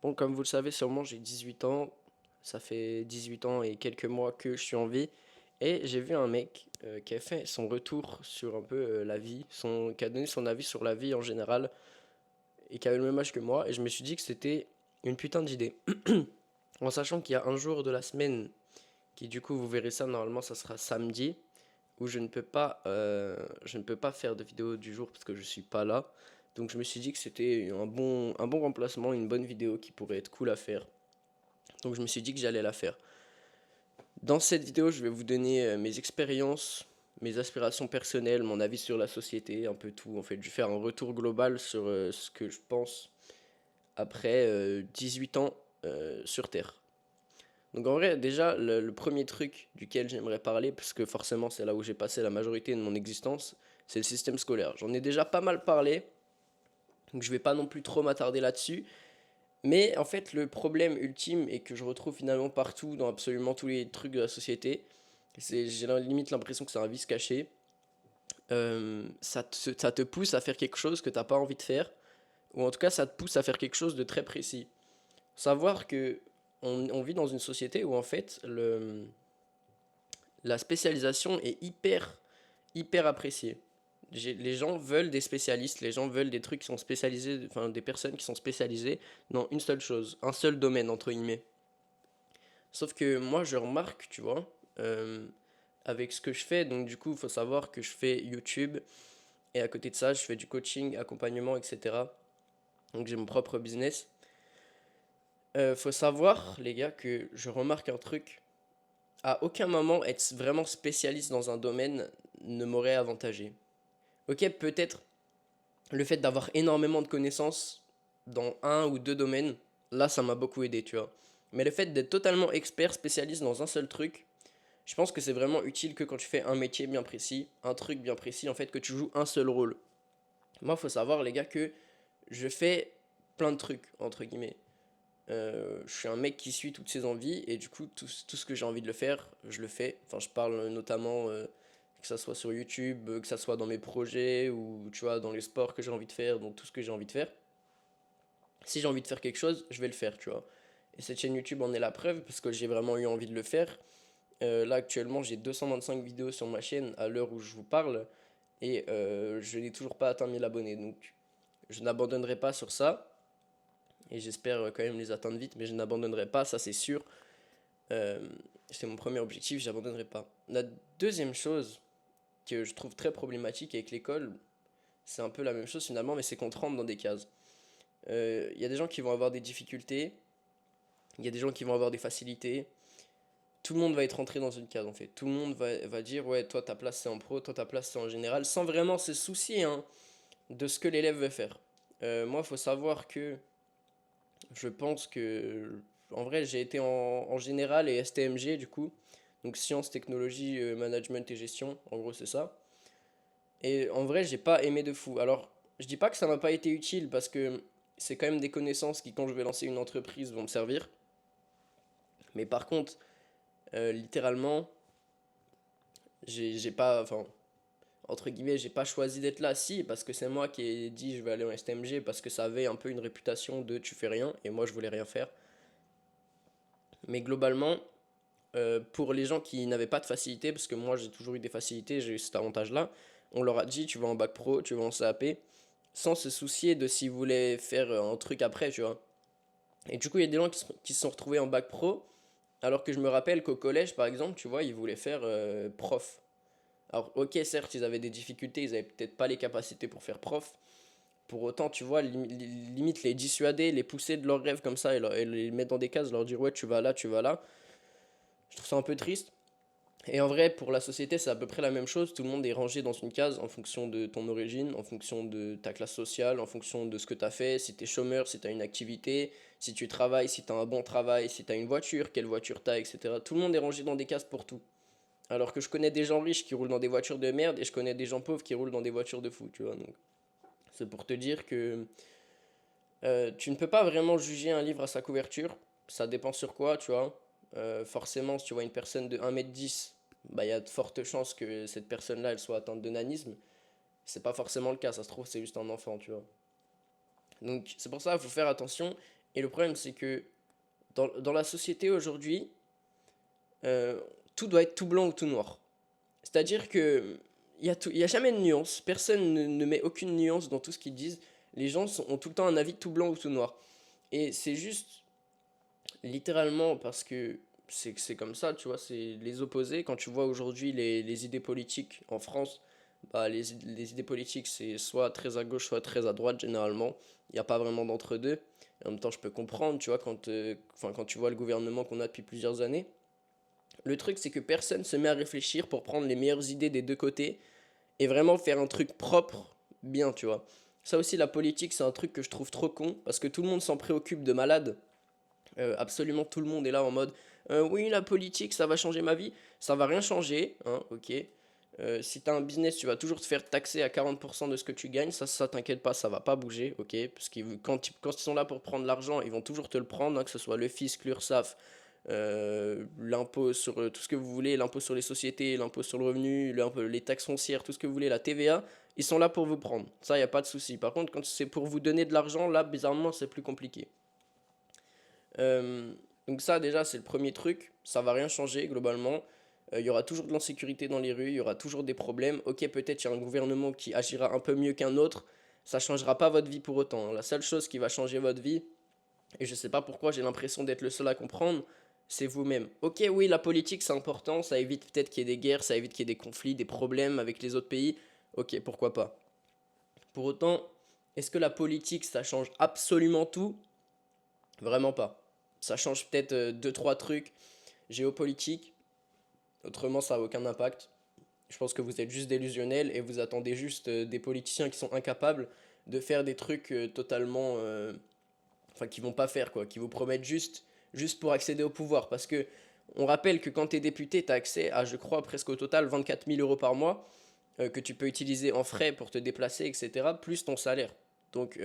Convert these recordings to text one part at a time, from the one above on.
Bon, comme vous le savez sûrement, j'ai 18 ans. Ça fait 18 ans et quelques mois que je suis en vie. Et j'ai vu un mec qui a fait son retour sur un peu la vie, qui a donné son avis sur la vie en général, et qui avait le même âge que moi. Et je me suis dit que c'était une putain d'idée. En sachant qu'il y a un jour de la semaine, qui du coup, vous verrez ça, normalement, ça sera samedi, où je ne peux pas faire de vidéo du jour parce que je suis pas là. Donc je me suis dit que c'était un bon remplacement, une bonne vidéo qui pourrait être cool à faire. Donc je me suis dit que j'allais la faire. Dans cette vidéo, je vais vous donner mes expériences, mes aspirations personnelles, mon avis sur la société, un peu tout. En fait, je vais faire un retour global sur ce que je pense après 18 ans sur Terre. Donc en vrai, déjà, le premier truc duquel j'aimerais parler, parce que forcément c'est là où j'ai passé la majorité de mon existence, c'est le système scolaire. J'en ai déjà pas mal parlé, donc je vais pas non plus trop m'attarder là-dessus. Mais en fait, le problème ultime, et que je retrouve finalement partout, dans absolument tous les trucs de la société, j'ai limite l'impression que c'est un vice caché. Ça te pousse à faire quelque chose que t'as pas envie de faire, ou en tout cas ça te pousse à faire quelque chose de très précis. Savoir que on vit dans une société où en fait la spécialisation est hyper appréciée. Les gens veulent des spécialistes, les gens veulent des trucs qui sont spécialisés, enfin des personnes qui sont spécialisées dans une seule chose, un seul domaine entre guillemets. Sauf que moi je remarque, tu vois, avec ce que je fais, donc du coup il faut savoir que je fais YouTube et à côté de ça je fais du coaching, accompagnement, etc. Donc j'ai mon propre business. Faut savoir les gars que je remarque un truc. À aucun moment être vraiment spécialiste dans un domaine ne m'aurait avantagé. Ok, peut-être le fait d'avoir énormément de connaissances dans un ou deux domaines, là ça m'a beaucoup aidé, tu vois. Mais le fait d'être totalement expert, spécialiste dans un seul truc, je pense que c'est vraiment utile que quand tu fais un métier bien précis, un truc bien précis, en fait, que tu joues un seul rôle. Moi, faut savoir, les gars, que je fais plein de trucs, entre guillemets. Je suis un mec qui suit toutes ses envies et du coup, tout ce que j'ai envie de le faire, je le fais. Enfin, je parle notamment que ça soit sur YouTube, que ça soit dans mes projets ou tu vois, dans les sports que j'ai envie de faire, donc tout ce que j'ai envie de faire. Si j'ai envie de faire quelque chose, je vais le faire, tu vois. Et cette chaîne YouTube en est la preuve parce que j'ai vraiment eu envie de le faire. Là, actuellement, j'ai 225 vidéos sur ma chaîne à l'heure où je vous parle et je n'ai toujours pas atteint 1000 abonnés. Donc, je n'abandonnerai pas sur ça et j'espère quand même les atteindre vite, mais je n'abandonnerai pas, ça c'est sûr. Euh, c'est mon premier objectif, j'abandonnerai pas. La deuxième chose que je trouve très problématique avec l'école, c'est un peu la même chose finalement, mais c'est qu'on te rentre dans des cases. Il y a des gens qui vont avoir des difficultés, il y a des gens qui vont avoir des facilités. Tout le monde va être rentré dans une case en fait. Tout le monde va dire ouais, toi ta place c'est en pro, toi ta place c'est en général, sans vraiment se soucier hein, de ce que l'élève veut faire. Moi, il faut savoir que je pense que, en vrai, j'ai été en général et STMG du coup. Donc sciences, technologie, management et gestion. En gros, c'est ça. Et en vrai, j'ai pas aimé de fou. Alors, je dis pas que ça m'a pas été utile parce que c'est quand même des connaissances qui, quand je vais lancer une entreprise, vont me servir. Mais par contre, littéralement, j'ai pas, enfin, entre guillemets, j'ai pas choisi d'être là. Si, parce que c'est moi qui ai dit je vais aller en STMG parce que ça avait un peu une réputation de tu fais rien et moi je voulais rien faire. Mais globalement, pour les gens qui n'avaient pas de facilité, parce que moi j'ai toujours eu des facilités, j'ai eu cet avantage-là, on leur a dit tu vas en bac pro, tu vas en CAP, sans se soucier de s'ils voulaient faire un truc après, tu vois. Et du coup, il y a des gens qui se sont retrouvés en bac pro, alors que je me rappelle qu'au collège, par exemple, tu vois, ils voulaient faire prof. Alors, ok, certes, ils avaient des difficultés, ils avaient peut-être pas les capacités pour faire prof. Pour autant, tu vois, limite les dissuader, les pousser de leurs rêves comme ça et les mettre dans des cases, leur dire ouais, tu vas là, tu vas là. Je trouve ça un peu triste. Et en vrai, pour la société, c'est à peu près la même chose. Tout le monde est rangé dans une case en fonction de ton origine, en fonction de ta classe sociale, en fonction de ce que tu as fait, si tu es chômeur, si tu as une activité, si tu travailles, si tu as un bon travail, si tu as une voiture, quelle voiture tu as, etc. Tout le monde est rangé dans des cases pour tout. Alors que je connais des gens riches qui roulent dans des voitures de merde et je connais des gens pauvres qui roulent dans des voitures de fou, tu vois. Donc, c'est pour te dire que tu ne peux pas vraiment juger un livre à sa couverture. Ça dépend sur quoi, tu vois. Forcément, si tu vois une personne de 1,10 m, bah, il y a de fortes chances que cette personne-là, elle soit atteinte de nanisme. C'est pas forcément le cas, ça se trouve, c'est juste un enfant, tu vois. Donc, c'est pour ça qu'il faut faire attention. Et le problème, c'est que dans la société aujourd'hui, euh, tout doit être tout blanc ou tout noir. C'est-à-dire que il y a jamais de nuance. Personne ne met aucune nuance dans tout ce qu'ils disent. Les gens ont tout le temps un avis tout blanc ou tout noir. Et c'est juste littéralement parce que c'est comme ça, tu vois, c'est les opposés. Quand tu vois aujourd'hui les idées politiques en France, bah, les idées politiques, c'est soit très à gauche, soit très à droite, généralement. Il n'y a pas vraiment d'entre-deux. En même temps, je peux comprendre, tu vois, quand tu vois le gouvernement qu'on a depuis plusieurs années. Le truc, c'est que personne se met à réfléchir pour prendre les meilleures idées des deux côtés et vraiment faire un truc propre, bien, tu vois. Ça aussi, la politique, c'est un truc que je trouve trop con parce que tout le monde s'en préoccupe de malade. Absolument tout le monde est là en mode oui, la politique, ça va changer ma vie. Ça va rien changer, hein, ok. Si tu as un business, tu vas toujours te faire taxer à 40% de ce que tu gagnes. Ça t'inquiète pas, ça va pas bouger, ok. Parce que quand ils sont là pour prendre l'argent, ils vont toujours te le prendre, hein, que ce soit le fisc, l'URSSAF, l'impôt sur tout ce que vous voulez, l'impôt sur les sociétés, l'impôt sur le revenu, les taxes foncières, tout ce que vous voulez, la TVA. Ils sont là pour vous prendre. Ça, il n'y a pas de souci. Par contre, quand c'est pour vous donner de l'argent, là, bizarrement, c'est plus compliqué. Euh, donc ça déjà c'est le premier truc, ça va rien changer globalement. Il y aura toujours de l'insécurité dans les rues, il y aura toujours des problèmes. Ok, peut-être il y a un gouvernement qui agira un peu mieux qu'un autre, ça changera pas votre vie pour autant, hein. La seule chose qui va changer votre vie, et je sais pas pourquoi j'ai l'impression d'être le seul à comprendre, c'est vous-même. Ok, oui, la politique c'est important, ça évite peut-être qu'il y ait des guerres, ça évite qu'il y ait des conflits, des problèmes avec les autres pays. Ok, pourquoi pas. Pour autant, est-ce que la politique ça change absolument tout? Vraiment pas. Ça change peut-être deux trois trucs géopolitiques. Autrement, ça n'a aucun impact. Je pense que vous êtes juste délusionnel et vous attendez juste des politiciens qui sont incapables de faire des trucs totalement. Enfin, qui vont pas faire, quoi. Qui vous promettent juste pour accéder au pouvoir. Parce que on rappelle que quand tu es député, tu as accès à, je crois, presque au total 24 000 € par mois que tu peux utiliser en frais pour te déplacer, etc. Plus ton salaire. Donc,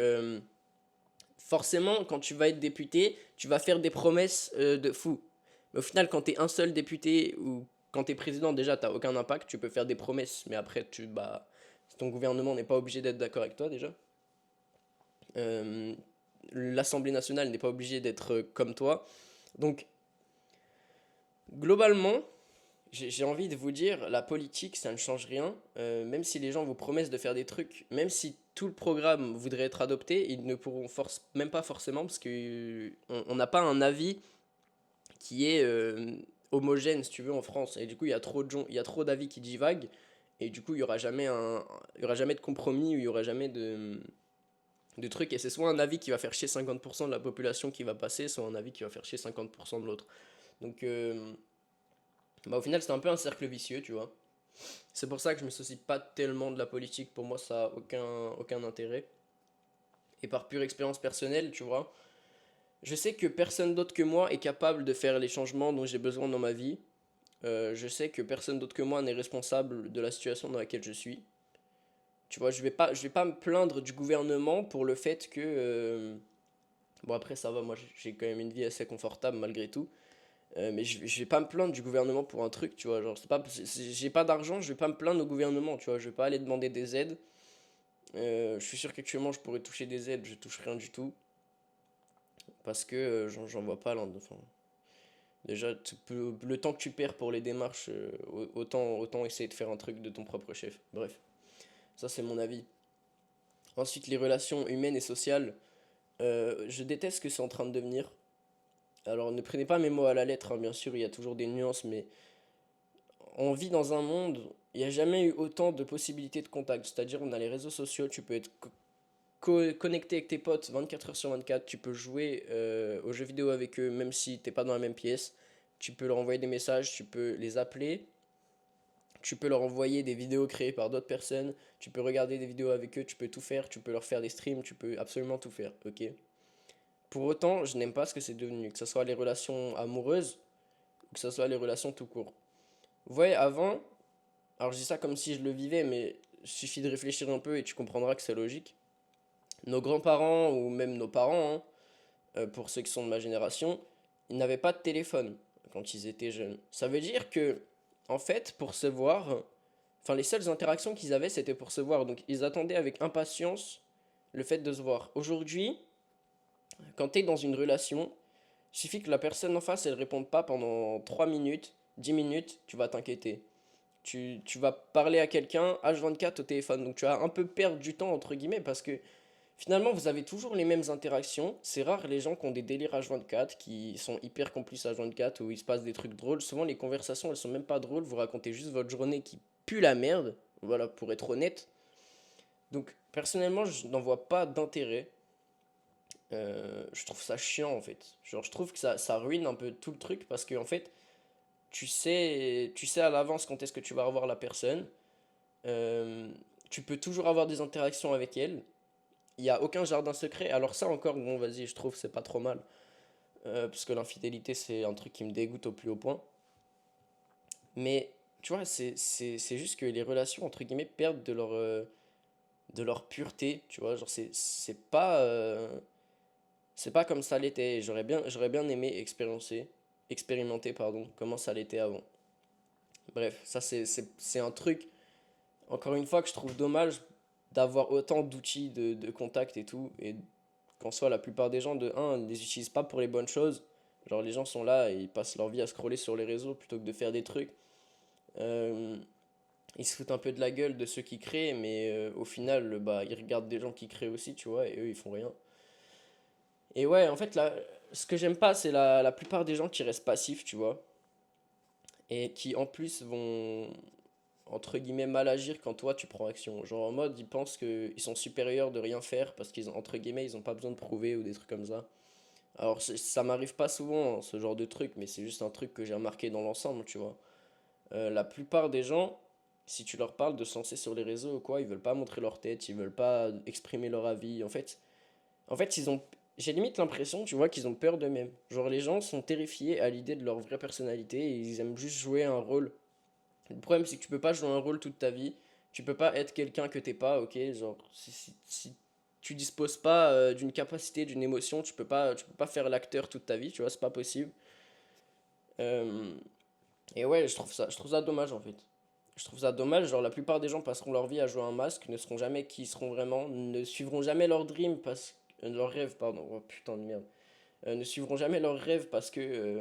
forcément, quand tu vas être député, tu vas faire des promesses de fou. Mais au final, quand tu es un seul député ou quand tu es président, déjà, tu n'as aucun impact. Tu peux faire des promesses, mais après, ton gouvernement n'est pas obligé d'être d'accord avec toi déjà. Euh, L'Assemblée nationale n'est pas obligée d'être comme toi. Donc, globalement, j'ai envie de vous dire, la politique, ça ne change rien. Même si les gens vous promettent de faire des trucs, même si tout le programme voudrait être adopté, ils ne pourront même pas forcément parce que on n'a pas un avis qui est homogène, si tu veux, en France. Et du coup, il y a trop de gens, il y a trop d'avis qui divaguent. Et du coup, il y aura jamais de compromis, il y aura jamais de trucs. Et c'est soit un avis qui va faire chier 50% de la population qui va passer, soit un avis qui va faire chier 50% de l'autre. Donc, bah, au final, c'est un peu un cercle vicieux, tu vois. C'est pour ça que je me soucie pas tellement de la politique. Pour moi, ça a aucun intérêt. Et par pure expérience personnelle, tu vois, je sais que personne d'autre que moi est capable de faire les changements dont j'ai besoin dans ma vie. Je sais que personne d'autre que moi n'est responsable de la situation dans laquelle je suis. Tu vois, je vais pas me plaindre du gouvernement pour le fait que... bon, après, ça va, moi j'ai quand même une vie assez confortable malgré tout. Mais je vais pas me plaindre du gouvernement pour un truc, tu vois. Genre, j'ai pas d'argent, je vais pas me plaindre au gouvernement, tu vois. Je vais pas aller demander des aides. Je suis sûr qu'actuellement je pourrais toucher des aides, je touche rien du tout. Parce que j'en vois pas là. Enfin, déjà, le temps que tu perds pour les démarches, autant essayer de faire un truc de ton propre chef. Bref, ça c'est mon avis. Ensuite, les relations humaines et sociales. Je déteste ce que c'est en train de devenir. Alors, ne prenez pas mes mots à la lettre, hein, bien sûr, il y a toujours des nuances, mais on vit dans un monde, il n'y a jamais eu autant de possibilités de contact. C'est-à-dire, on a les réseaux sociaux, tu peux être connecté avec tes potes 24 heures sur 24, tu peux jouer aux jeux vidéo avec eux, même si t'es pas dans la même pièce. Tu peux leur envoyer des messages, tu peux les appeler, tu peux leur envoyer des vidéos créées par d'autres personnes, tu peux regarder des vidéos avec eux, tu peux tout faire, tu peux leur faire des streams, tu peux absolument tout faire, ok? Pour autant, je n'aime pas ce que c'est devenu, que ce soit les relations amoureuses ou que ce soit les relations tout court. Vous voyez, avant, alors je dis ça comme si je le vivais, mais il suffit de réfléchir un peu et tu comprendras que c'est logique. Nos grands-parents ou même nos parents, hein, pour ceux qui sont de ma génération, ils n'avaient pas de téléphone quand ils étaient jeunes. Ça veut dire que, en fait, pour se voir, enfin les seules interactions qu'ils avaient, c'était pour se voir. Donc ils attendaient avec impatience le fait de se voir. Aujourd'hui, Quand t'es dans une relation, il suffit que la personne en face, elle réponde pas pendant 3 minutes, 10 minutes, tu vas t'inquiéter. Tu vas parler à quelqu'un H24 au téléphone. Donc tu vas un peu perdre du temps, entre guillemets, parce que finalement, vous avez toujours les mêmes interactions. C'est rare les gens qui ont des délires H24, qui sont hyper complices H24, où il se passe des trucs drôles. Souvent, les conversations, elles sont même pas drôles. Vous racontez juste votre journée qui pue la merde. Voilà, pour être honnête. Donc, personnellement, je n'en vois pas d'intérêt. Je trouve ça chiant, en fait. Genre, je trouve que ça ruine un peu tout le truc, parce que, en fait, tu sais à l'avance quand est-ce que tu vas revoir la personne. Euh, Tu peux toujours avoir des interactions avec elle. Il n'y a aucun jardin secret. Alors ça encore, bon vas-y, je trouve c'est pas trop mal. Parce que l'infidélité c'est un truc qui me dégoûte au plus haut point. Mais tu vois, c'est juste que les relations, entre guillemets, perdent de leur pureté. Tu vois, genre c'est pas comme ça l'était. J'aurais bien aimé expérimenter, pardon, comment ça l'était avant. Bref, ça c'est un truc, encore une fois, que je trouve dommage d'avoir autant d'outils de contact et tout. Et qu'en soit la plupart des gens, de un ne les utilisent pas pour les bonnes choses. Genre les gens sont là et ils passent leur vie à scroller sur les réseaux plutôt que de faire des trucs. Euh, Ils se foutent un peu de la gueule de ceux qui créent, mais au final, bah, ils regardent des gens qui créent aussi, tu vois, et eux, ils font rien. Et ouais, en fait, là, ce que j'aime pas, c'est la plupart des gens qui restent passifs, tu vois, et qui en plus vont, entre guillemets, mal agir quand toi, tu prends action. Genre en mode, ils pensent qu'ils sont supérieurs de rien faire parce qu'ils, entre guillemets, ils ont pas besoin de prouver ou des trucs comme ça. Alors, ça m'arrive pas souvent, hein, ce genre de truc, mais c'est juste un truc que j'ai remarqué dans l'ensemble, tu vois. La plupart des gens, si tu leur parles de se lancer sur les réseaux ou quoi, ils veulent pas montrer leur tête, ils veulent pas exprimer leur avis. En fait, j'ai limite l'impression, tu vois, qu'ils ont peur d'eux-mêmes. Genre, les gens sont terrifiés à l'idée de leur vraie personnalité et ils aiment juste jouer un rôle. Le problème, c'est que tu peux pas jouer un rôle toute ta vie. Tu peux pas être quelqu'un que t'es pas, ok? Genre, si tu disposes pas d'une capacité, d'une émotion, tu peux pas faire l'acteur toute ta vie, tu vois, c'est pas possible. Euh, et ouais, je trouve ça dommage en fait. Je trouve ça dommage, genre la plupart des gens passeront leur vie à jouer un masque, ne seront jamais qui ils seront vraiment, ne suivront jamais leur dream parce leur rêve, pardon, oh putain de merde. Ne suivront jamais leur rêve parce que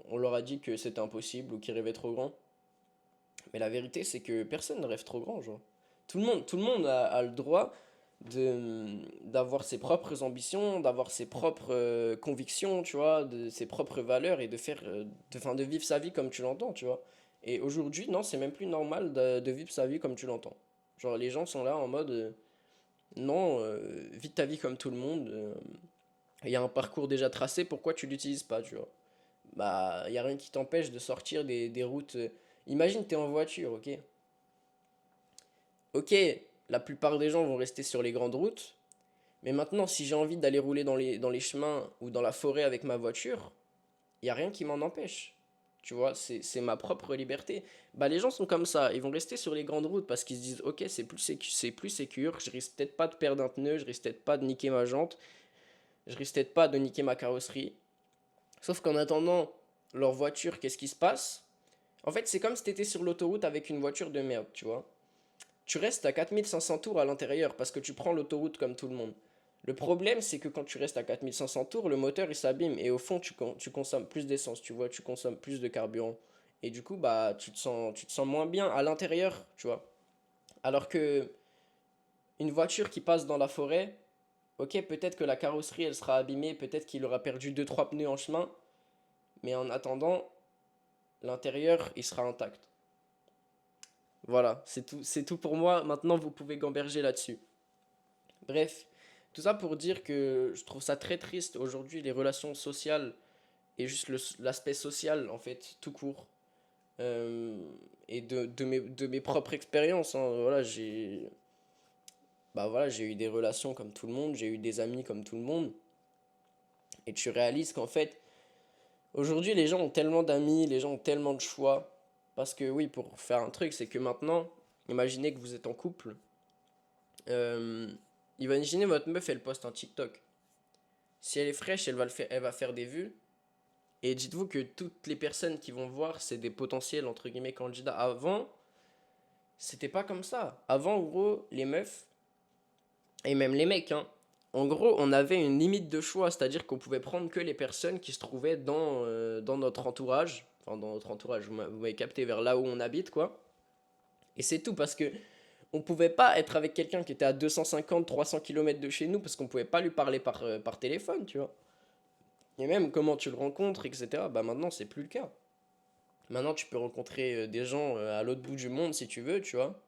on leur a dit que c'était impossible ou qu'ils rêvaient trop grand. Mais la vérité, c'est que personne ne rêve trop grand, genre. Tout le monde a le droit d'avoir ses propres ambitions, d'avoir ses propres convictions, tu vois, de ses propres valeurs et de faire, enfin, de vivre sa vie comme tu l'entends, tu vois. Et aujourd'hui, non, c'est même plus normal de vivre sa vie comme tu l'entends. Genre, les gens sont là en mode, non, vis ta vie comme tout le monde. Il y a un parcours déjà tracé, pourquoi tu l'utilises pas, tu vois? Bah, il y a rien qui t'empêche de sortir des routes. Imagine, t'es en voiture, ok? Ok, la plupart des gens vont rester sur les grandes routes, mais maintenant, si j'ai envie d'aller rouler dans les chemins ou dans la forêt avec ma voiture, il n'y a rien qui m'en empêche. Tu vois, c'est ma propre liberté. Bah, les gens sont comme ça, ils vont rester sur les grandes routes parce qu'ils se disent, ok, c'est plus sécure, je risque peut-être pas de perdre un pneu, je risque peut-être pas de niquer ma jante, je risque peut-être pas de niquer ma carrosserie. Sauf qu'en attendant leur voiture, qu'est-ce qui se passe? En fait, c'est comme si t'étais sur l'autoroute avec une voiture de merde, tu vois. Tu restes à 4500 tours à l'intérieur parce que tu prends l'autoroute comme tout le monde. Le problème, c'est que quand tu restes à 4500 tours, le moteur il s'abîme et au fond, tu consommes plus d'essence, tu vois, tu consommes plus de carburant. Et du coup, bah, tu te sens moins bien à l'intérieur, tu vois. Alors que une voiture qui passe dans la forêt, ok, peut-être que la carrosserie elle sera abîmée, peut-être qu'il aura perdu deux trois pneus en chemin, mais en attendant, l'intérieur il sera intact. Voilà, c'est tout pour moi. Maintenant, vous pouvez gamberger là-dessus. Bref, tout ça pour dire que je trouve ça très triste aujourd'hui, les relations sociales et juste l'aspect social, en fait, tout court. Euh, et de mes propres expériences, hein, voilà, bah voilà, j'ai eu des relations comme tout le monde, j'ai eu des amis comme tout le monde. Et tu réalises qu'en fait, aujourd'hui, les gens ont tellement d'amis, les gens ont tellement de choix. Parce que oui, pour faire un truc, c'est que maintenant, imaginez que vous êtes en couple. Euh, Imaginez votre meuf, elle poste un TikTok. Si elle est fraîche, elle va faire des vues. Et dites-vous que toutes les personnes qui vont voir, c'est des potentiels, entre guillemets, candidats. Avant, c'était pas comme ça. Avant, en gros, les meufs, et même les mecs, hein, En gros, on avait une limite de choix, c'est-à-dire qu'on pouvait prendre que les personnes qui se trouvaient dans notre entourage, enfin dans notre entourage, vous m'avez capté, vers là où on habite, quoi. Et c'est tout, parce que on pouvait pas être avec quelqu'un qui était à 250, 300 km de chez nous, parce qu'on pouvait pas lui parler par téléphone, tu vois. Et même comment tu le rencontres, etc., bah maintenant, c'est plus le cas. Maintenant, tu peux rencontrer des gens à l'autre bout du monde si tu veux, tu vois.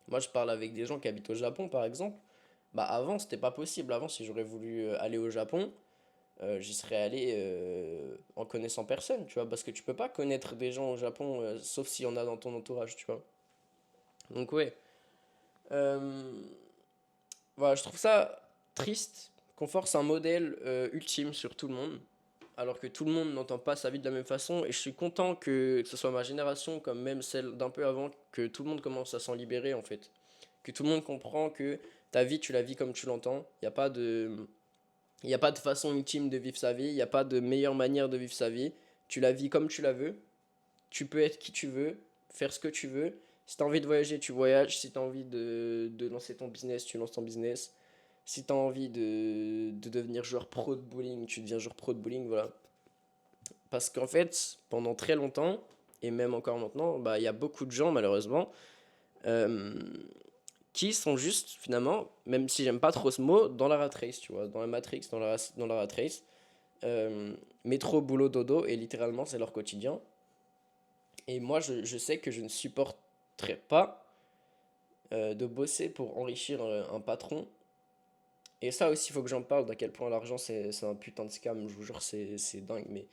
Moi, je parle avec des gens qui habitent au Japon, par exemple. Bah avant, c'était pas possible. Avant, si j'aurais voulu aller au Japon, j'y serais allé en connaissant personne, tu vois, parce que tu peux pas connaître des gens au Japon, sauf s'il y en a dans ton entourage, tu vois. Donc ouais, Euh, voilà, je trouve ça triste qu'on force un modèle ultime sur tout le monde, alors que tout le monde n'entend pas sa vie de la même façon, et je suis content que ce soit ma génération, comme même celle d'un peu avant, que tout le monde commence à s'en libérer, en fait. Que tout le monde comprend que ta vie, tu la vis comme tu l'entends. Il n'y a pas de façon ultime de vivre sa vie, il n'y a pas de meilleure manière de vivre sa vie. Tu la vis comme tu la veux, tu peux être qui tu veux, faire ce que tu veux. Si tu as envie de voyager, tu voyages. Si tu as envie de lancer ton business, tu lances ton business. Si tu as envie de devenir joueur pro de bowling, tu deviens joueur pro de bowling, voilà. Parce qu'en fait, pendant très longtemps, et même encore maintenant, bah, il y a beaucoup de gens, malheureusement, euh, qui sont juste, finalement, même si j'aime pas trop ce mot, dans la rat race, tu vois, dans la Matrix, dans la rat race. Euh, Métro, boulot, dodo, et littéralement, c'est leur quotidien. Et moi, je sais que je ne supporterais pas de bosser pour enrichir un patron. Et ça aussi, il faut que j'en parle, d'à quel point l'argent, c'est un putain de scam, je vous jure, c'est dingue. Mais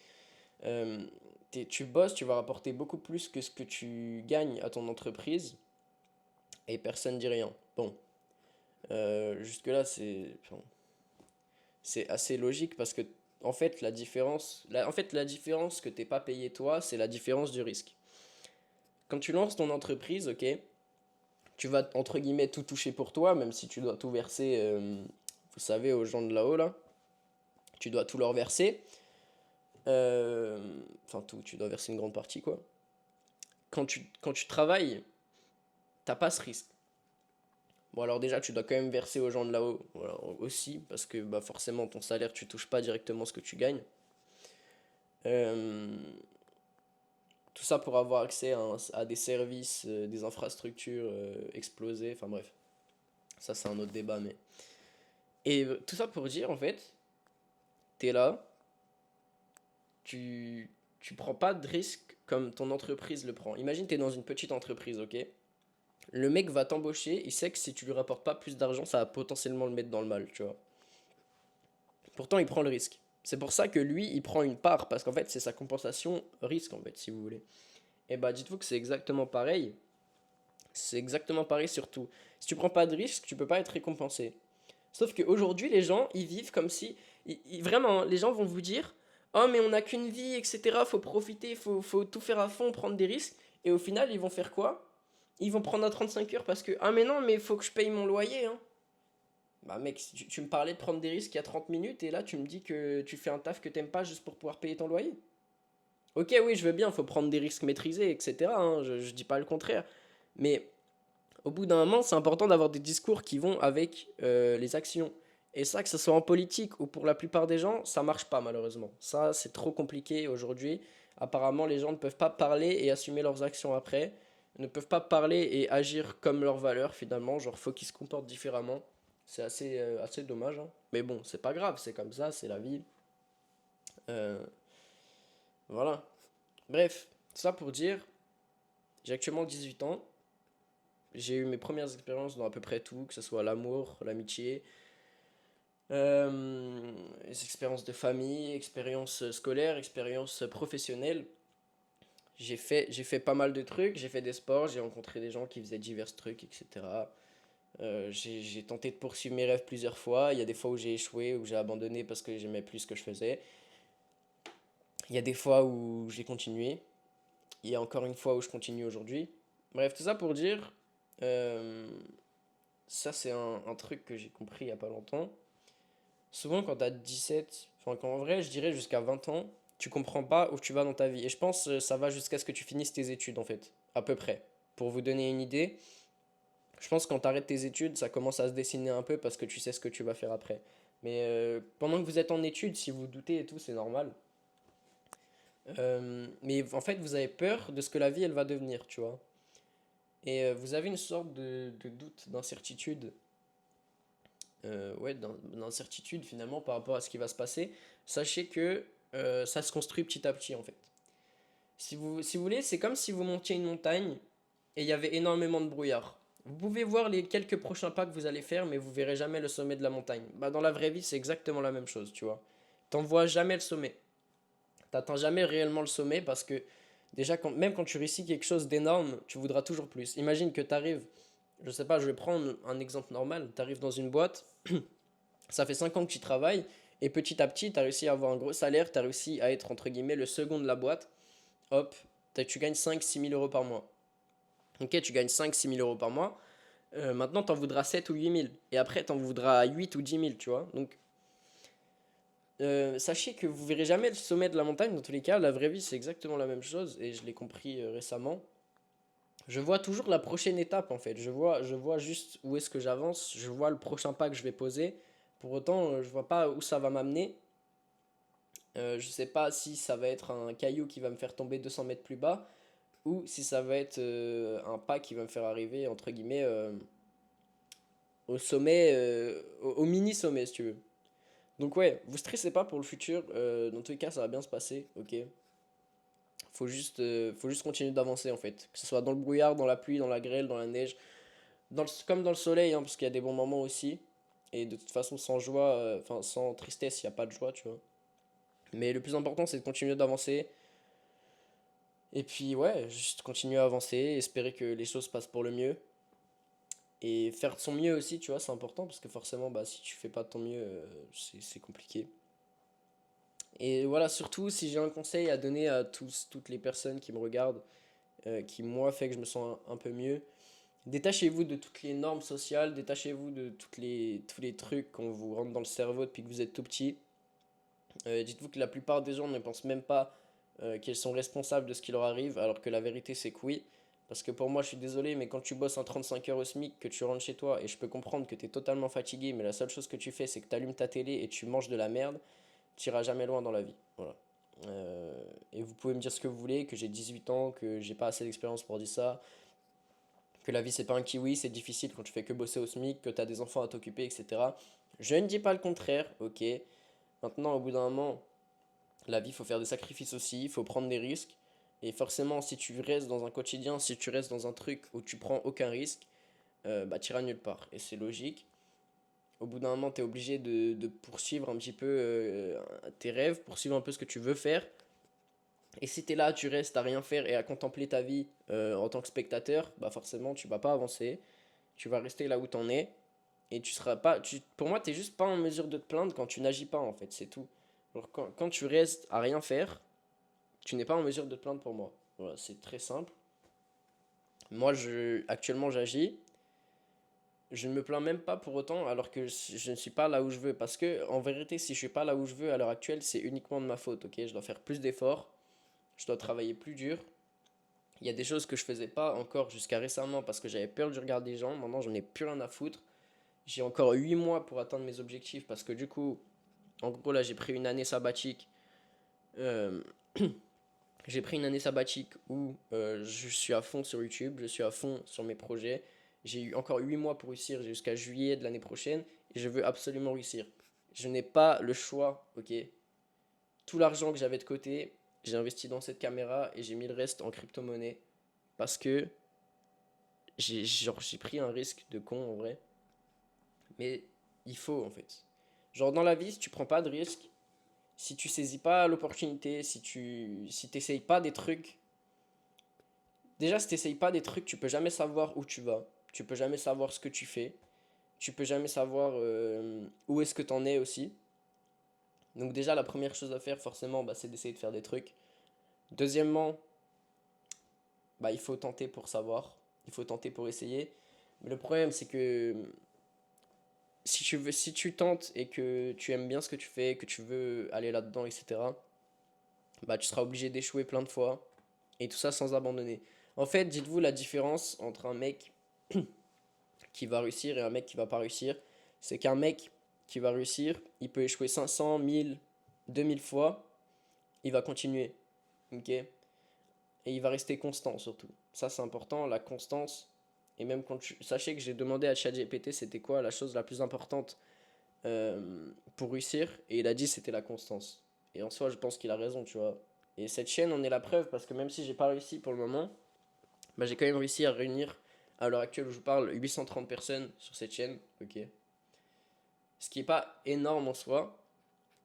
euh, tu bosses, tu vas rapporter beaucoup plus que ce que tu gagnes à ton entreprise, et personne dit rien. Bon, jusque-là, enfin, c'est assez logique parce que, en fait, la différence que t'es pas payé toi, c'est la différence du risque. Quand tu lances ton entreprise, ok, tu vas entre guillemets tout toucher pour toi, même si tu dois tout verser, vous savez, aux gens de là-haut, là, tu dois tout leur verser. Enfin, tout, tu dois verser une grande partie, quoi. Quand tu travailles, t'as pas ce risque. Bon, alors déjà, tu dois quand même verser aux gens de là-haut, voilà, aussi, parce que bah, forcément, ton salaire, tu touches pas directement ce que tu gagnes. Euh, Tout ça pour avoir accès à des services, des infrastructures explosées, enfin bref, ça c'est un autre débat, mais... Et tout ça pour dire, en fait, t'es là, tu prends pas de risque comme ton entreprise le prend. Imagine, t'es dans une petite entreprise, ok? Le mec va t'embaucher, il sait que si tu lui rapportes pas plus d'argent, ça va potentiellement le mettre dans le mal, tu vois. Pourtant, il prend le risque. C'est pour ça que lui, il prend une part, parce qu'en fait, c'est sa compensation risque, en fait, si vous voulez. Et bah, dites-vous que c'est exactement pareil. C'est exactement pareil surtout. Si tu prends pas de risque, tu peux pas être récompensé. Sauf qu'aujourd'hui, les gens, ils vivent comme si... vraiment, les gens vont vous dire, oh mais on n'a qu'une vie, etc. Faut profiter, faut tout faire à fond, prendre des risques. Et au final, ils vont faire quoi? Ils vont prendre un 35 heures parce que, ah mais non, mais faut que je paye mon loyer, hein. Bah mec, si tu me parlais de prendre des risques il y a 30 minutes et là tu me dis que tu fais un taf que t'aimes pas juste pour pouvoir payer ton loyer. Ok, oui, je veux bien, faut prendre des risques maîtrisés, etc., hein, je dis pas le contraire. Mais au bout d'un moment, c'est important d'avoir des discours qui vont avec les actions. Et ça, que ce soit en politique ou pour la plupart des gens, ça marche pas malheureusement. Ça, c'est trop compliqué aujourd'hui. Apparemment, les gens ne peuvent pas parler et assumer leurs actions après. Ne peuvent pas parler et agir comme leurs valeurs finalement. Genre, faut qu'ils se comportent différemment. C'est assez dommage, hein. Mais bon, c'est pas grave, c'est comme ça, c'est la vie. Euh, voilà. Bref, ça pour dire, j'ai actuellement 18 ans. J'ai eu mes premières expériences dans à peu près tout, que ce soit l'amour, l'amitié, les expériences de famille, expériences scolaires, expériences professionnelles. J'ai fait pas mal de trucs, j'ai fait des sports, j'ai rencontré des gens qui faisaient divers trucs, etc. J'ai tenté de poursuivre mes rêves plusieurs fois. Il y a des fois où j'ai échoué, où j'ai abandonné parce que j'aimais plus ce que je faisais. Il y a des fois où j'ai continué. Il y a encore une fois où je continue aujourd'hui. Bref, tout ça pour dire, euh, ça c'est un truc que j'ai compris il y a pas longtemps. Souvent quand t'as 17, enfin quand en vrai je dirais jusqu'à 20 ans, tu comprends pas où tu vas dans ta vie. Et je pense ça va jusqu'à ce que tu finisses tes études en fait, à peu près. Pour vous donner une idée, Je pense que quand tu arrêtes tes études, ça commence à se dessiner un peu parce que tu sais ce que tu vas faire après. Mais pendant que vous êtes en études, si vous doutez et tout, c'est normal. Mais en fait, vous avez peur de ce que la vie, elle va devenir, tu vois. Et vous avez une sorte de doute, d'incertitude, ouais, d'incertitude finalement par rapport à ce qui va se passer. Sachez que ça se construit petit à petit en fait. Si vous voulez, c'est comme si vous montiez une montagne et il y avait énormément de brouillard. Vous pouvez voir les quelques prochains pas que vous allez faire, mais vous verrez jamais le sommet de la montagne. Bah, dans la vraie vie, c'est exactement la même chose, tu vois. T'en vois jamais le sommet. T'atteins jamais réellement le sommet parce que déjà, même quand tu réussis quelque chose d'énorme, tu voudras toujours plus. Imagine que tu arrives, je sais pas, je vais prendre un exemple normal, tu arrives dans une boîte, ça fait 5 ans que tu travailles, et petit à petit, tu as réussi à avoir un gros salaire, tu as réussi à être entre guillemets le second de la boîte, hop, tu gagnes 5 000 à 6 000 euros par mois. Ok, tu gagnes 5 000 à 6 000 euros par mois, maintenant tu en voudras 7 ou 8 000, et après tu en voudras 8 ou 10 000, tu vois. Donc sachez que vous verrez jamais le sommet de la montagne, dans tous les cas, la vraie vie c'est exactement la même chose, et je l'ai compris récemment. Je vois toujours la prochaine étape en fait, je vois juste où est-ce que j'avance, je vois le prochain pas que je vais poser, pour autant je vois pas où ça va m'amener. Je sais pas si ça va être un caillou qui va me faire tomber 200 mètres plus bas, ou si ça va être un pas qui va me faire arriver entre guillemets au sommet, au mini sommet si tu veux. Donc ouais, vous stressez pas pour le futur, dans tous les cas ça va bien se passer, ok. Faut juste continuer d'avancer en fait. Que ce soit dans le brouillard, dans la pluie, dans la grêle, dans la neige, comme dans le soleil, hein, parce qu'il y a des bons moments aussi. Et de toute façon, sans joie, enfin sans tristesse, il n'y a pas de joie, tu vois. Mais le plus important, c'est de continuer d'avancer. Et puis ouais, juste continuer à avancer, espérer que les choses passent pour le mieux. Et faire de son mieux aussi, tu vois, c'est important, parce que forcément, bah, si tu fais pas de ton mieux, c'est compliqué. Et voilà, surtout, si j'ai un conseil à donner à toutes les personnes qui me regardent, qui moi fait que je me sens un peu mieux. Détachez-vous de toutes les normes sociales, détachez-vous de tous les trucs qu'on vous rentre dans le cerveau depuis que vous êtes tout petit. Dites-vous que la plupart des gens ne pensent même pas qu'ils sont responsables de ce qui leur arrive, alors que la vérité c'est que oui. Parce que pour moi, je suis désolé, mais quand tu bosses un 35 heures au SMIC, que tu rentres chez toi, et je peux comprendre que tu es totalement fatigué, mais la seule chose que tu fais, c'est que tu allumes ta télé et tu manges de la merde, tu iras jamais loin dans la vie. Voilà. Et vous pouvez me dire ce que vous voulez, que j'ai 18 ans, que j'ai pas assez d'expérience pour dire ça, que la vie c'est pas un kiwi, c'est difficile quand tu fais que bosser au SMIC, que tu as des enfants à t'occuper, etc. Je ne dis pas le contraire, ok. Maintenant, au bout d'un moment, la vie, il faut faire des sacrifices aussi, il faut prendre des risques. Et forcément, si tu restes dans un quotidien, si tu restes dans un truc où tu prends aucun risque, bah tu iras nulle part. Et c'est logique. Au bout d'un moment, tu es obligé de poursuivre un petit peu tes rêves, poursuivre un peu ce que tu veux faire. Et si tu es là, tu restes à rien faire et à contempler ta vie en tant que spectateur, bah forcément, tu vas pas avancer. Tu vas rester là où t'en es. Et tu seras pas. Pour moi, t'es juste pas en mesure de te plaindre quand tu n'agis pas, en fait, c'est tout. Alors, quand tu restes à rien faire, tu n'es pas en mesure de te plaindre pour moi. Voilà, c'est très simple. Moi, actuellement, j'agis. Je ne me plains même pas pour autant, alors que je ne suis pas là où je veux. Parce que, en vérité, si je suis pas là où je veux à l'heure actuelle, c'est uniquement de ma faute, ok? Je dois faire plus d'efforts, je dois travailler plus dur. Il y a des choses que je faisais pas encore jusqu'à récemment parce que j'avais peur du regard des gens. Maintenant, j'en ai plus rien à foutre. J'ai encore 8 mois pour atteindre mes objectifs parce que du coup, en gros, là, j'ai pris une année sabbatique. Euh, j'ai pris une année sabbatique où je suis à fond sur YouTube, je suis à fond sur mes projets. J'ai eu encore 8 mois pour réussir, j'ai jusqu'à juillet de l'année prochaine et je veux absolument réussir. Je n'ai pas le choix, ok? Tout l'argent que j'avais de côté, j'ai investi dans cette caméra et j'ai mis le reste en crypto-monnaie parce que j'ai pris un risque de con en vrai. Mais il faut en fait. Genre dans la vie, si tu prends pas de risque, si tu saisis pas l'opportunité, si t'essayes pas des trucs, déjà si t'essayes pas des trucs, tu peux jamais savoir où tu vas, tu peux jamais savoir ce que tu fais, tu peux jamais savoir où est-ce que t'en es aussi. Donc déjà la première chose à faire forcément, bah, c'est d'essayer de faire des trucs. Deuxièmement, bah, il faut tenter pour savoir, il faut tenter pour essayer. Mais le problème c'est que si tu tentes et que tu aimes bien ce que tu fais, que tu veux aller là-dedans, etc., bah tu seras obligé d'échouer plein de fois et tout ça sans abandonner. En fait, dites-vous la différence entre un mec qui va réussir et un mec qui va pas réussir. C'est qu'un mec qui va réussir, il peut échouer 500, 1000, 2000 fois, il va continuer, ok? Et il va rester constant surtout. Ça c'est important, la constance. Et même sachez que j'ai demandé à ChatGPT c'était quoi la chose la plus importante pour réussir, et il a dit c'était la constance. Et en soi je pense qu'il a raison, tu vois. Et cette chaîne en est la preuve parce que même si j'ai pas réussi pour le moment, bah, j'ai quand même réussi à réunir à l'heure actuelle où je parle 830 personnes sur cette chaîne, ok. Ce qui est pas énorme en soi,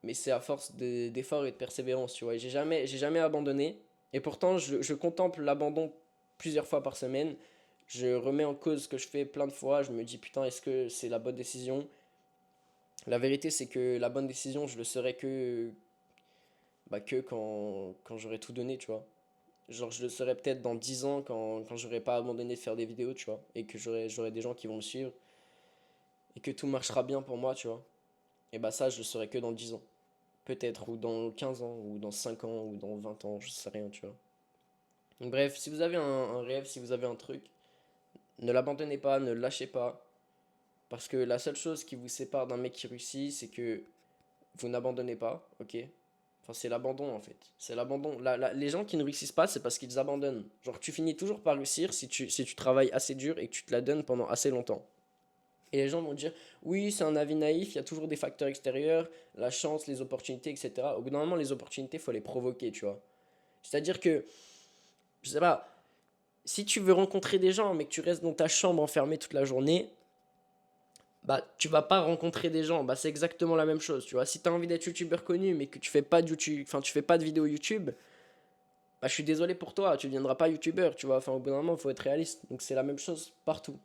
mais c'est à force d'efforts et de persévérance, tu vois. Et j'ai jamais abandonné. Et pourtant, je contemple l'abandon plusieurs fois par semaine. Je remets en cause ce que je fais plein de fois. Je me dis, putain, est-ce que c'est la bonne décision? La vérité, c'est que la bonne décision, je le saurais que quand j'aurai tout donné, tu vois. Genre, je le saurais peut-être dans 10 ans quand j'aurai pas abandonné de faire des vidéos, tu vois. Et que j'aurai des gens qui vont me suivre. Et que tout marchera bien pour moi, tu vois. Et bah ça, je le saurai que dans 10 ans. Peut-être, ou dans 15 ans, ou dans 5 ans, ou dans 20 ans, je sais rien, tu vois. Donc, bref, si vous avez un rêve, si vous avez un truc, ne l'abandonnez pas, ne le lâchez pas. Parce que la seule chose qui vous sépare d'un mec qui réussit, c'est que vous n'abandonnez pas, ok? Enfin, c'est l'abandon en fait. C'est l'abandon. Les gens qui ne réussissent pas, c'est parce qu'ils abandonnent. Genre, tu finis toujours par réussir si tu travailles assez dur et que tu te la donnes pendant assez longtemps. Et les gens vont dire, oui, c'est un avis naïf, il y a toujours des facteurs extérieurs, la chance, les opportunités, etc. Au bout d'un moment, les opportunités, il faut les provoquer, tu vois. C'est-à-dire que, je sais pas, si tu veux rencontrer des gens, mais que tu restes dans ta chambre enfermé toute la journée, bah, tu vas pas rencontrer des gens. Bah, c'est exactement la même chose, tu vois. Si tu as envie d'être youtubeur connu, mais que tu fais pas de YouTube, enfin, tu fais pas de vidéo YouTube, bah, je suis désolé pour toi, tu deviendras pas youtubeur, tu vois. Enfin, au bout d'un moment, il faut être réaliste. Donc, c'est la même chose partout.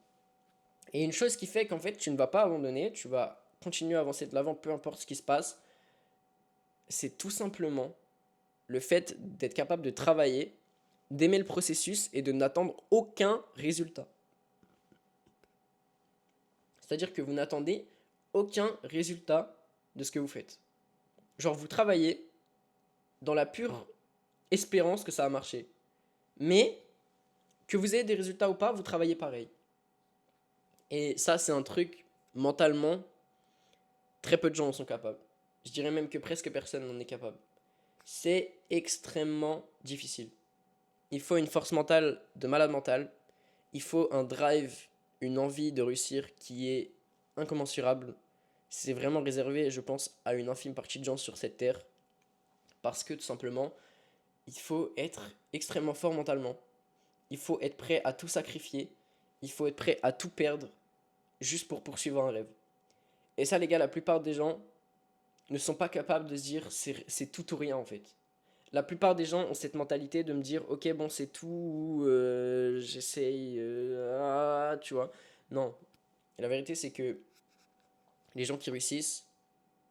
Et une chose qui fait qu'en fait, tu ne vas pas abandonner, tu vas continuer à avancer de l'avant, peu importe ce qui se passe, c'est tout simplement le fait d'être capable de travailler, d'aimer le processus et de n'attendre aucun résultat. C'est-à-dire que vous n'attendez aucun résultat de ce que vous faites. Genre, vous travaillez dans la pure espérance que ça va marcher. Mais, que vous ayez des résultats ou pas, vous travaillez pareil. Et ça, c'est un truc, mentalement, très peu de gens en sont capables. Je dirais même que presque personne n'en est capable. C'est extrêmement difficile. Il faut une force mentale de malade mental. Il faut un drive, une envie de réussir qui est incommensurable. C'est vraiment réservé, je pense, à une infime partie de gens sur cette terre. Parce que tout simplement, il faut être extrêmement fort mentalement. Il faut être prêt à tout sacrifier. Il faut être prêt à tout perdre juste pour poursuivre un rêve. Et ça, les gars, la plupart des gens ne sont pas capables de se dire c'est tout ou rien en fait. La plupart des gens ont cette mentalité de me dire ok bon c'est tout ou j'essaye tu vois. Non. Et la vérité c'est que les gens qui réussissent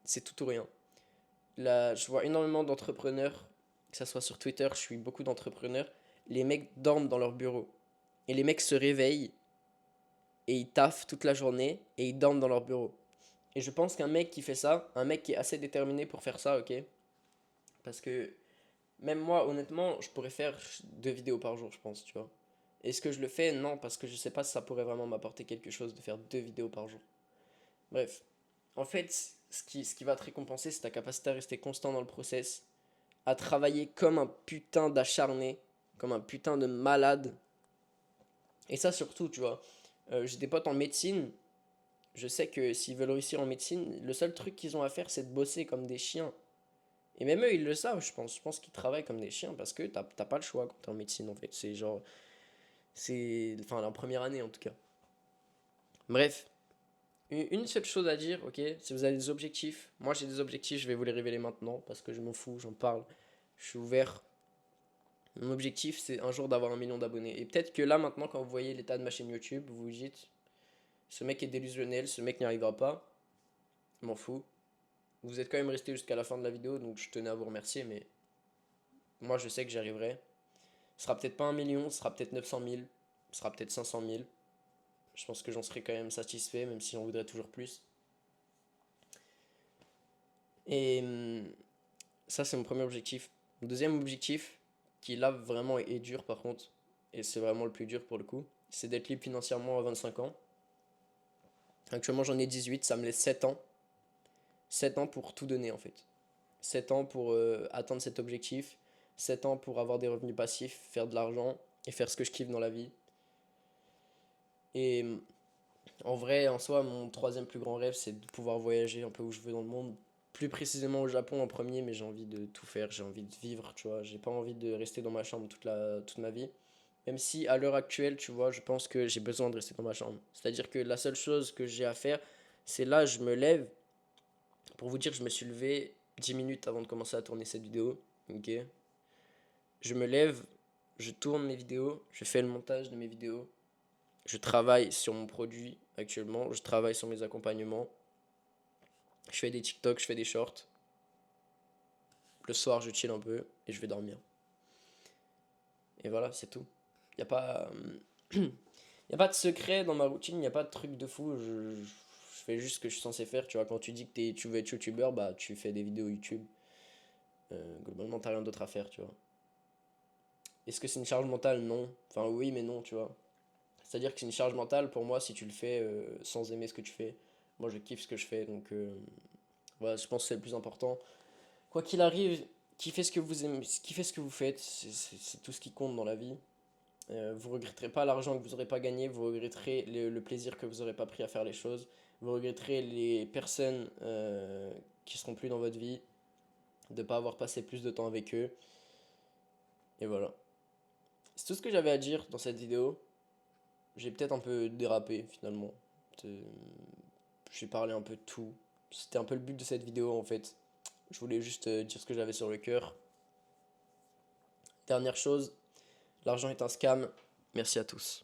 c'est tout ou rien. Là, je vois énormément d'entrepreneurs, que ce soit sur Twitter, je suis beaucoup d'entrepreneurs, les mecs dorment dans leur bureau. Et les mecs se réveillent et ils taffent toute la journée et ils dorment dans leur bureau. Et je pense qu'un mec qui fait ça, un mec qui est assez déterminé pour faire ça, ok? Parce que même moi, honnêtement, je pourrais faire 2 vidéos par jour, je pense, tu vois. Est-ce que je le fais? Non, parce que je sais pas si ça pourrait vraiment m'apporter quelque chose de faire 2 vidéos par jour. Bref. En fait, ce qui va te récompenser, c'est ta capacité à rester constant dans le process, à travailler comme un putain d'acharné, comme un putain de malade. Et ça surtout, tu vois. J'ai des potes en médecine, je sais que s'ils veulent réussir en médecine, le seul truc qu'ils ont à faire, c'est de bosser comme des chiens. Et même eux, ils le savent, je pense. Je pense qu'ils travaillent comme des chiens parce que t'as pas le choix quand t'es en médecine, en fait. C'est genre. C'est. Enfin, en première année, en tout cas. Bref. Une seule chose à dire, ok? Si vous avez des objectifs, moi j'ai des objectifs, je vais vous les révéler maintenant parce que je m'en fous, j'en parle. Je suis ouvert. Mon objectif, c'est un jour d'avoir 1 million d'abonnés. Et peut-être que là, maintenant, quand vous voyez l'état de ma chaîne YouTube, vous vous dites, ce mec est délusionnel, ce mec n'y arrivera pas. Je m'en fous. Vous êtes quand même resté jusqu'à la fin de la vidéo, donc je tenais à vous remercier, mais moi je sais que j'y arriverai. Ce sera peut-être pas 1 million, ce sera peut-être 900 000, ce sera peut-être 500 000. Je pense que j'en serai quand même satisfait, même si j'en voudrais toujours plus. Et ça, c'est mon premier objectif. Mon deuxième objectif, qui là vraiment est dur par contre, et c'est vraiment le plus dur pour le coup, c'est d'être libre financièrement à 25 ans. Actuellement, j'en ai 18, ça me laisse 7 ans. 7 ans pour tout donner en fait. 7 ans pour atteindre cet objectif. 7 ans pour avoir des revenus passifs, faire de l'argent et faire ce que je kiffe dans la vie. Et en vrai, en soi, mon troisième plus grand rêve, c'est de pouvoir voyager un peu où je veux dans le monde. Plus précisément au Japon en premier, mais j'ai envie de tout faire, j'ai envie de vivre, tu vois. J'ai pas envie de rester dans ma chambre toute ma vie. Même si à l'heure actuelle, tu vois, je pense que j'ai besoin de rester dans ma chambre. C'est-à-dire que la seule chose que j'ai à faire, c'est là, je me lève. Pour vous dire, je me suis levé 10 minutes avant de commencer à tourner cette vidéo. Ok. Je me lève, je tourne mes vidéos, je fais le montage de mes vidéos. Je travaille sur mon produit actuellement, je travaille sur mes accompagnements. Je fais des TikTok, je fais des shorts. Le soir, je chill un peu et je vais dormir. Et voilà, c'est tout. Il n'y a pas. Y a pas de secret dans ma routine, il n'y a pas de truc de fou. Je fais juste ce que je suis censé faire. Tu vois, quand tu dis que tu veux être youtubeur, bah tu fais des vidéos YouTube. Globalement, t'as rien d'autre à faire, tu vois. Est-ce que c'est une charge mentale? Non. Enfin, oui, mais non, tu vois. C'est-à-dire que c'est une charge mentale pour moi si tu le fais sans aimer ce que tu fais. Moi, je kiffe ce que je fais, donc voilà, je pense que c'est le plus important. Quoi qu'il arrive, kiffez ce que vous aimez, kiffez ce que vous faites, c'est tout ce qui compte dans la vie. Vous regretterez pas l'argent que vous n'aurez pas gagné, vous regretterez le plaisir que vous n'aurez pas pris à faire les choses, vous regretterez les personnes qui seront plus dans votre vie, de ne pas avoir passé plus de temps avec eux. Et voilà. C'est tout ce que j'avais à dire dans cette vidéo. J'ai peut-être un peu dérapé finalement. Euh, J'ai parlé un peu de tout. C'était un peu le but de cette vidéo en fait. Je voulais juste dire ce que j'avais sur le cœur. Dernière chose, l'argent est un scam. Merci à tous.